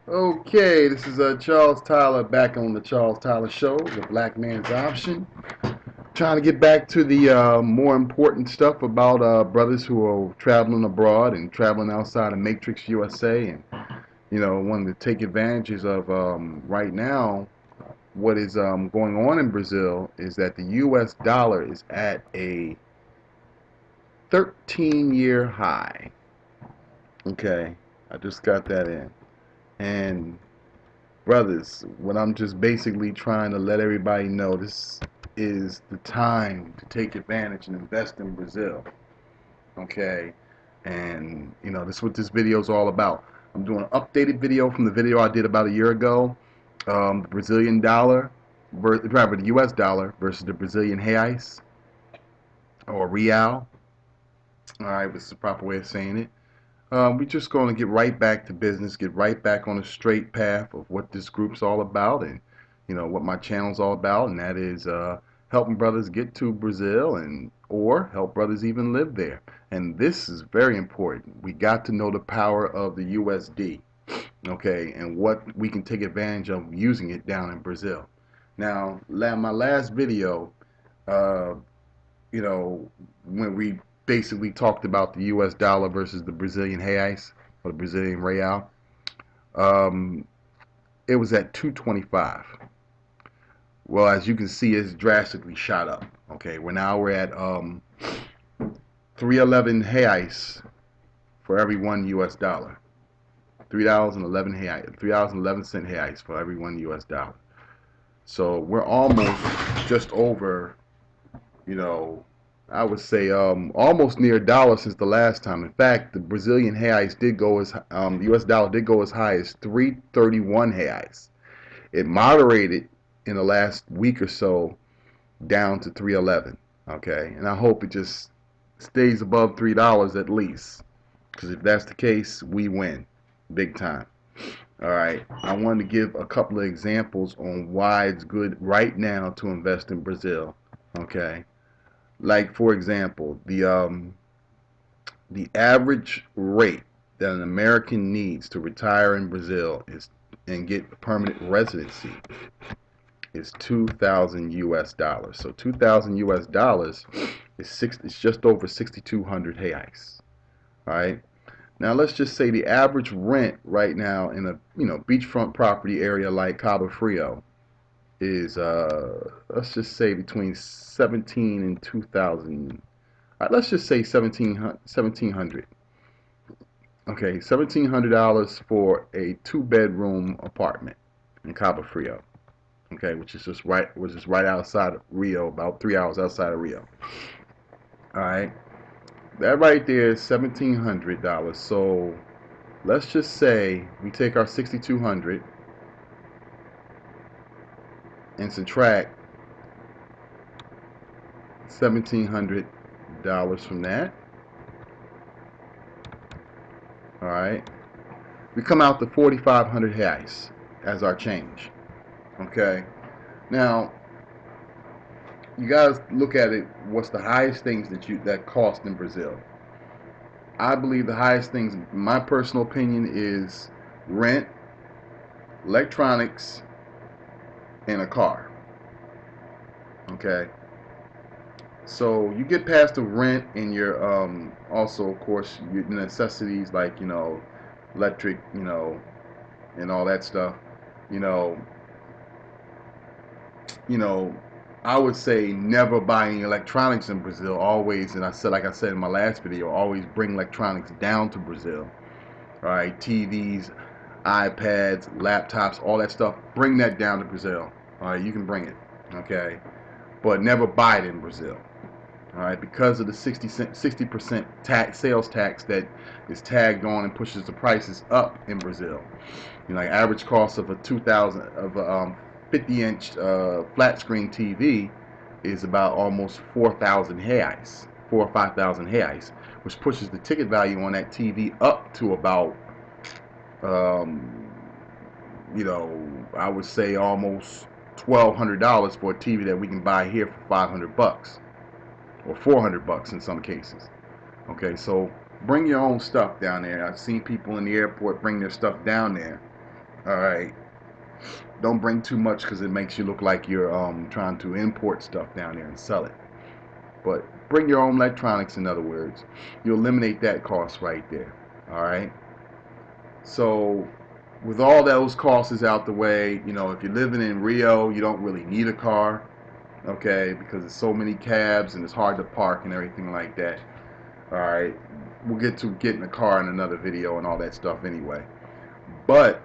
Okay, this is Charles Tyler back on the Charles Tyler Show, the Black Man's Option. Trying to get back to the more important stuff about brothers who are traveling abroad and traveling outside of Matrix USA, and wanting to take advantages of right now. What is going on in Brazil is that the U.S. dollar is at a 13-year high. Okay, I just got that in, and brothers, what I'm just basically trying to let everybody know, this is the time to take advantage and invest in Brazil. Okay, and this is what this video is all about. I'm doing an updated video from the video I did about a year ago. The Brazilian dollar, rather the U.S. dollar versus the Brazilian reais or real. All right, this is the proper way of saying it. We're just going to get right back to business, get right back on the straight path of what this group's all about, and what my channel's all about, and that is helping brothers get to Brazil and or help brothers even live there. And this is very important. We got to know the power of the USD, okay, and what we can take advantage of using it down in Brazil. Now, my last video, uh, when we basically talked about the U.S. dollar versus the Brazilian reais or the Brazilian real. Um, it was at 225. Well, as you can see, it's drastically shot up. Okay, we're at 311 reais for every one U.S. dollar. $3.11 reais, $3.11 reais for every one U.S. dollar. So we're almost just over, you know, I would say almost near a dollar since the last time. In fact, the Brazilian reais did go as the U.S. dollar did go as high as 331 reais. It moderated in the last week or so down to 311. Okay, and I hope it just stays above $3 at least, because if that's the case, we win big time. All right, I wanted to give a couple of examples on why it's good right now to invest in Brazil. Okay, like for example, the average rate that an American needs to retire in Brazil is and get permanent residency is 2,000 US dollars. So 2,000 US dollars is it's just over 6,200 reais. All right. Now let's just say the average rent right now in a beachfront property area like Cabo Frio is let's just say between 17 and 2,000. Let's just say 1,700. Okay, $1,700 for a two-bedroom apartment in Cabo Frio. Okay, which is right outside of Rio, about 3 hours outside of Rio. All right, that right there is $1,700. So let's just say we take our 6,200 and subtract $1,700 from that. All right, we come out to 4,500 reais as our change. Okay, now you guys look at it. What's the highest things that cost in Brazil? I believe the highest things, in my personal opinion, is rent, electronics, and a car. Okay, so you get past the rent and your also of course your necessities like electric, and all that stuff. You know, you know, I would say never buy any electronics in Brazil. Always, and like I said in my last video, always bring electronics down to Brazil. All right, TVs, iPads, laptops, all that stuff. Bring that down to Brazil. All right, you can bring it. Okay, but never buy it in Brazil. All right, because of the 60% tax, sales tax that is tagged on and pushes the prices up in Brazil. Like average cost of a 2000 of a 50-inch flat screen TV is about almost 4,000 reais, 4 or 5,000 reais, which pushes the ticket value on that TV up to about um, I would say almost $1,200 for a TV that we can buy here for $500 or $400 in some cases. Okay, so bring your own stuff down there. I've seen people in the airport bring their stuff down there. All right. Don't bring too much because it makes you look like you're trying to import stuff down there and sell it. But bring your own electronics, in other words. You eliminate that cost right there. All right. So with all those costs out the way, if you're living in Rio, you don't really need a car, okay, because there's so many cabs and it's hard to park and everything like that. All right. We'll get to getting a car in another video and all that stuff anyway. But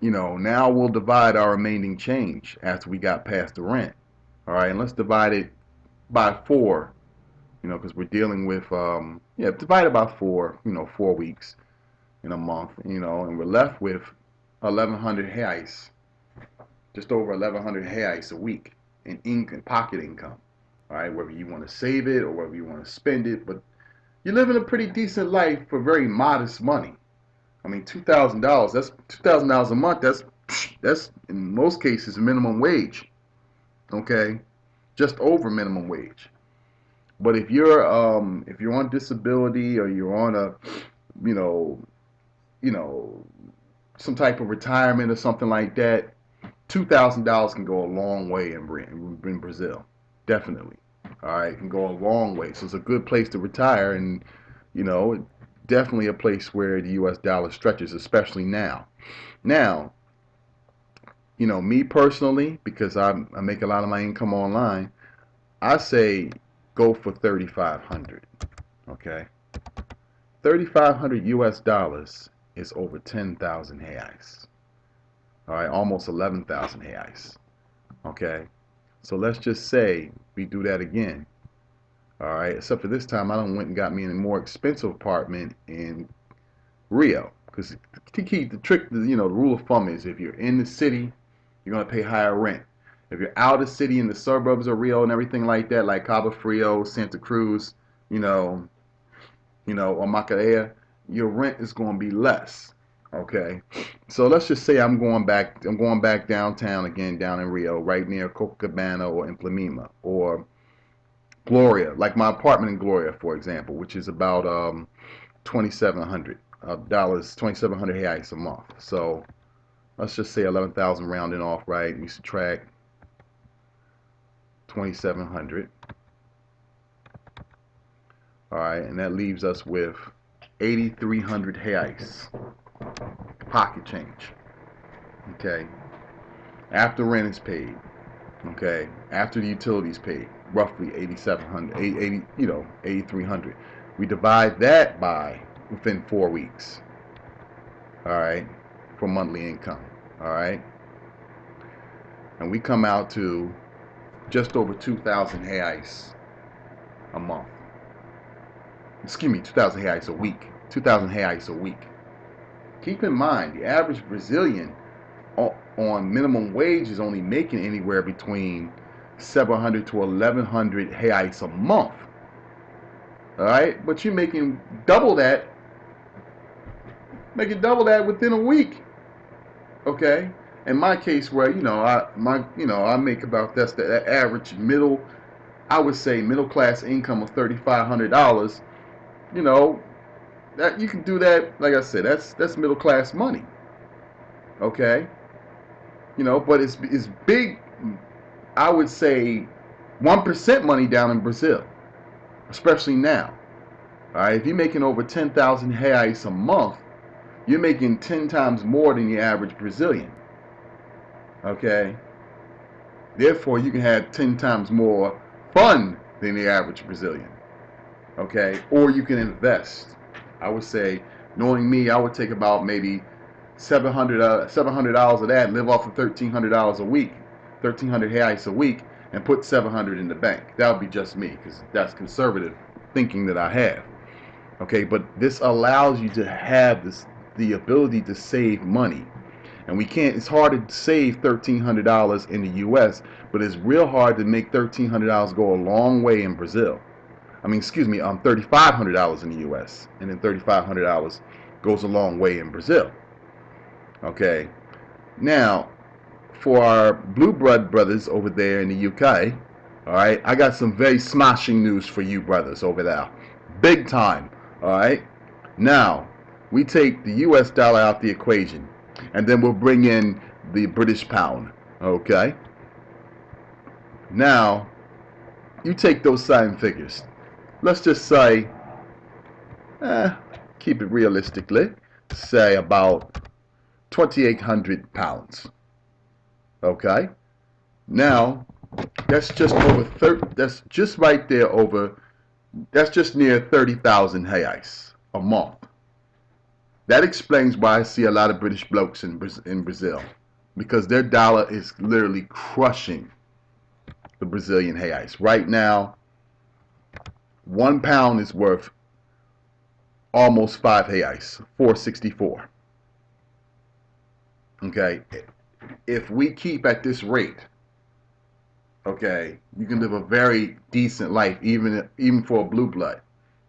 now we'll divide our remaining change after we got past the rent. All right, and let's divide it by 4, because we're dealing with, yeah, divide it by 4, 4 weeks in a month, and we're left with 1,100 reais, just over 1,100 reais a week in pocket income. All right, whether you want to save it or whether you want to spend it, but you're living a pretty decent life for very modest money. I mean, $2,000. That's $2,000 a month. That's in most cases minimum wage. Okay, just over minimum wage. But if you're on disability or you're on a you know you know some type of retirement or something like that, $2,000 can go a long way in Brazil. Definitely. All right, it can go a long way. So it's a good place to retire, and definitely a place where the U.S. dollar stretches, especially now. Now, me personally, because I make a lot of my income online, I say go for 3,500. Okay, 3,500 U.S. dollars is over 10,000 reais. All right, almost 11,000 reais. Okay, so let's just say we do that again. All right, except for this time I done went and got me in a more expensive apartment in Rio, because the trick, the rule of thumb is if you're in the city, you're gonna pay higher rent. If you're out of the city in the suburbs of Rio and everything like that, like Cabo Frio, Santa Cruz, you know, or Macaé, your rent is going to be less. Okay, so let's just say I'm going back downtown again, down in Rio, right near Copacabana or Implemima or Gloria, like my apartment in Gloria, for example, which is about 2,700 dollars, 2,700 reais a month. So let's just say 11,000 rounding off, right? We subtract 2,700. All right, and that leaves us with 8,300 reais pocket change. Okay, after rent is paid. Okay, after the utilities paid, roughly 8,700, 80, 8,300. We divide that by within 4 weeks. All right, for monthly income. All right, and we come out to just over 2,000 reais a month. Excuse me, 2,000 reais a week. 2,000 reais a week. Keep in mind, the average Brazilian on minimum wage is only making anywhere between 700 to 1,100 reais a month. All right, but you're making double that, within a week. Okay, in my case, where I make about that average middle, I would say middle class income of $3,500. You know that you can do that. Like I said, that's middle class money. Okay, but it's big. I would say 1% money down in Brazil, especially now. All right, if you're making over 10,000 reais a month, you're making 10 times more than the average Brazilian. Okay, therefore you can have 10 times more fun than the average Brazilian. Okay, or you can invest. I would say, knowing me, I would take about maybe $700 of that and live off of $1,300 a week, 1,300 reais a week, and put 700 in the bank. That would be just me, because that's conservative thinking that I have. Okay, but this allows you to have the ability to save money. And we can't, it's hard to save $1,300 in the US, but it's real hard to make $1,300 go a long way in Brazil. I mean, excuse me, $3,500 in the US, and then $3,500 goes a long way in Brazil. Okay, now for our blue blood brothers over there in the UK, all right, I got some very smashing news for you brothers over there, big time. All right, now we take the US dollar out the equation. and then we'll bring in the British pound. Okay. Now, you take those same figures. Let's just say, eh, keep it realistically, say about 2,800 pounds. Okay. Now, that's just over 30. That's just right there over. That's just near 30,000 reais a month. That explains why I see a lot of British blokes in Brazil, because their dollar is literally crushing the Brazilian reais. Right now, 1 pound is worth almost 5 reais, 464. Okay, if we keep at this rate, okay, you can live a very decent life, even for a blue blood,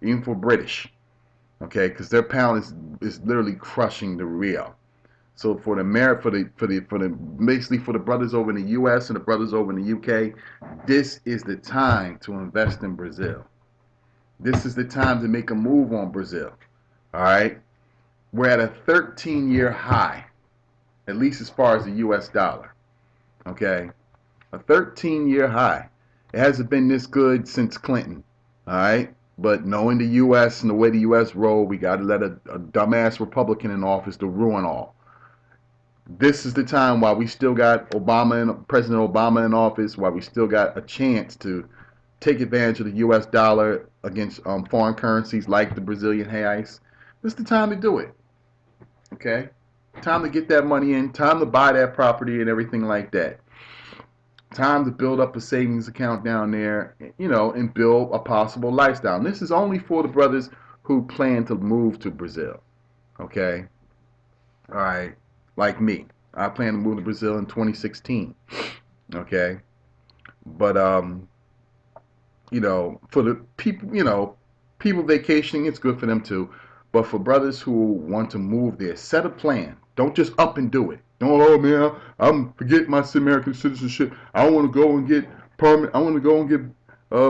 even for British. Okay, because their pound is literally crushing the real. So for the basically for the brothers over in the U.S. and the brothers over in the U.K., this is the time to invest in Brazil. This is the time to make a move on Brazil. All right, we're at a 13-year high, at least as far as the U.S. dollar. Okay, a 13-year high. It hasn't been this good since Clinton. All right. But knowing the U.S. and the way the U.S. roll, we got to let a dumbass Republican in office to ruin all. This is the time while we still got President Obama in office, while we still got a chance to take advantage of the U.S. dollar against foreign currencies like the Brazilian reais. This is the time to do it. Okay? Time to get that money in, time to buy that property and everything like that. Time to build up a savings account down there, and build a possible lifestyle. And this is only for the brothers who plan to move to Brazil. Okay? All right. Like me. I plan to move to Brazil in 2016. Okay? But for the people, people vacationing, it's good for them too. But for brothers who want to move there, set a plan. Don't just up and do it. Don't, oh man, I'm forgetting my American citizenship. I want to go and get permanent. I want to go and get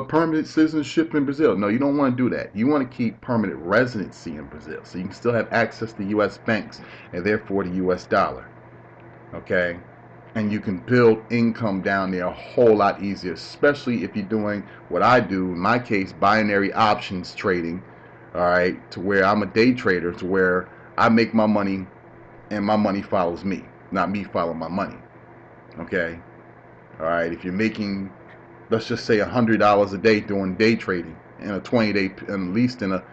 permanent citizenship in Brazil. No, you don't want to do that. You want to keep permanent residency in Brazil, so you can still have access to U.S. banks and therefore the U.S. dollar. Okay, and you can build income down there a whole lot easier, especially if you're doing what I do. In my case, binary options trading. All right, to where I'm a day trader, to where I make my money and my money follows me, not me follow my money. Okay, all right. If you're making, let's just say $100 a day doing day trading in a 20-day, at least in a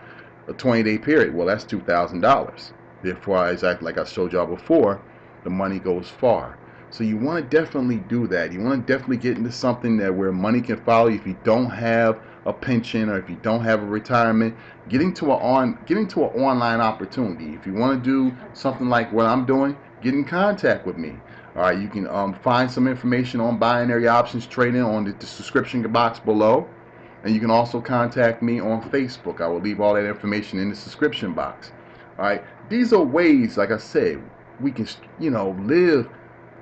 20-day period, well, that's $2,000. Therefore, exactly like I showed y'all before, the money goes far. So you want to definitely do that. You want to definitely get into something that where money can follow you. If you don't have a pension or if you don't have a retirement, getting to an online opportunity. If you want to do something like what I'm doing, get in contact with me. All right, you can find some information on binary options trading on the description box below. And you can also contact me on Facebook. I will leave all that information in the description box. All right, these are ways, like I said, we can, live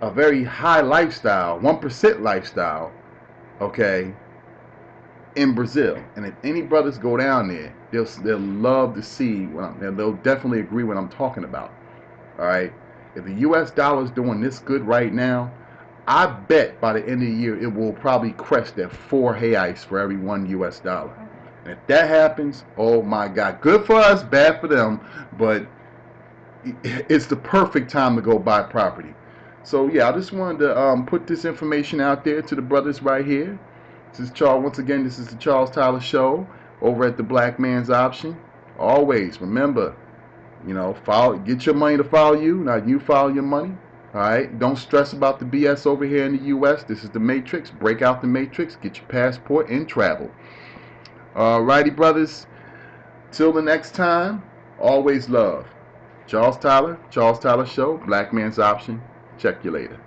a very high lifestyle, 1% lifestyle, okay, in Brazil. And if any brothers go down there, they'll love to see and they'll definitely agree what I'm talking about. All right, if the U.S. dollar is doing this good right now, I bet by the end of the year it will probably crest at 4 reais for every 1 U.S. dollar. And if that happens, oh my God, good for us, bad for them, but it's the perfect time to go buy property. So yeah, I just wanted to put this information out there to the brothers right here. This is Charles. Once again, this is the Charles Tyler Show over at the Black Man's Option. Always remember, get your money to follow you, not you follow your money. All right, don't stress about the BS over here in the U.S. This is the Matrix. Break out the Matrix, get your passport, and travel. Alrighty, brothers. Till the next time, always love. Charles Tyler Show, Black Man's Option. Check you later.